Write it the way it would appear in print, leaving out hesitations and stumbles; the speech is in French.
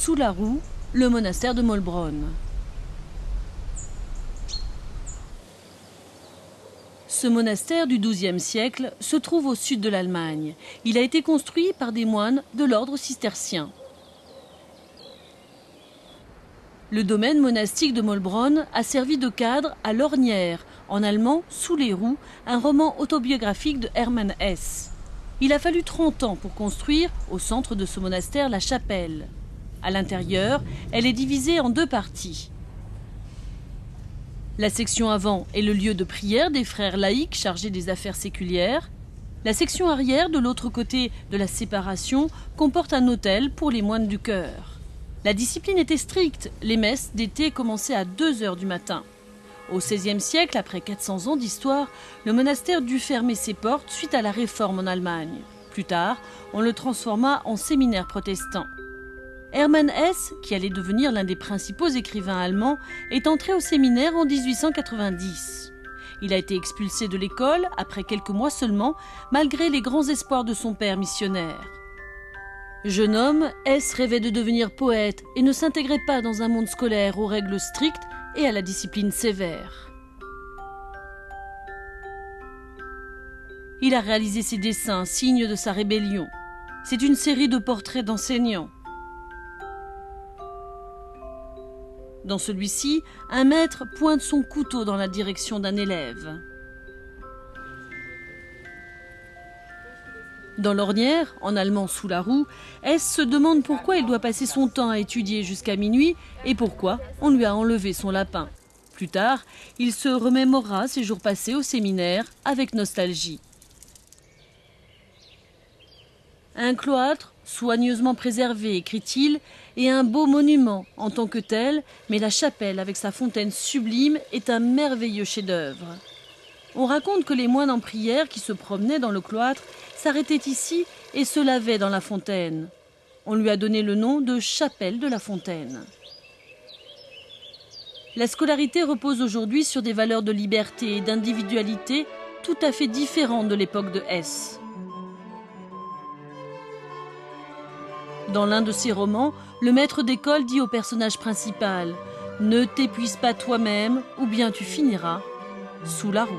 Sous la Roue, le monastère de Maulbronn. Ce monastère du XIIe siècle se trouve au sud de l'Allemagne. Il a été construit par des moines de l'ordre cistercien. Le domaine monastique de Maulbronn a servi de cadre à L'Ornière, en allemand Sous les roues, un roman autobiographique de Hermann Hesse. Il a fallu 30 ans pour construire, au centre de ce monastère, la chapelle. À l'intérieur, elle est divisée en 2 parties. La section avant est le lieu de prière des frères laïcs chargés des affaires séculières. La section arrière, de l'autre côté de la séparation, comporte un autel pour les moines du chœur. La discipline était stricte. Les messes d'été commençaient à 2 heures du matin. Au XVIe siècle, après 400 ans d'histoire, le monastère dut fermer ses portes suite à la Réforme en Allemagne. Plus tard, on le transforma en séminaire protestant. Hermann Hesse, qui allait devenir l'un des principaux écrivains allemands, est entré au séminaire en 1890. Il a été expulsé de l'école après quelques mois seulement, malgré les grands espoirs de son père missionnaire. Jeune homme, Hesse rêvait de devenir poète et ne s'intégrait pas dans un monde scolaire aux règles strictes et à la discipline sévère. Il a réalisé ses dessins, signe de sa rébellion. C'est une série de portraits d'enseignants. Dans celui-ci, un maître pointe son couteau dans la direction d'un élève. Dans L'Ornière, en allemand Sous la Roue, Hesse se demande pourquoi il doit passer son temps à étudier jusqu'à minuit et pourquoi on lui a enlevé son lapin. Plus tard, il se remémorera ses jours passés au séminaire avec nostalgie. Un cloître soigneusement préservé, écrit-il, est un beau monument en tant que tel, mais la chapelle avec sa fontaine sublime est un merveilleux chef-d'œuvre. On raconte que les moines en prière qui se promenaient dans le cloître s'arrêtaient ici et se lavaient dans la fontaine. On lui a donné le nom de chapelle de la Fontaine. La scolarité repose aujourd'hui sur des valeurs de liberté et d'individualité tout à fait différentes de l'époque de Hesse. Dans l'un de ses romans, le maître d'école dit au personnage principal « Ne t'épuise pas toi-même ou bien tu finiras sous la roue ».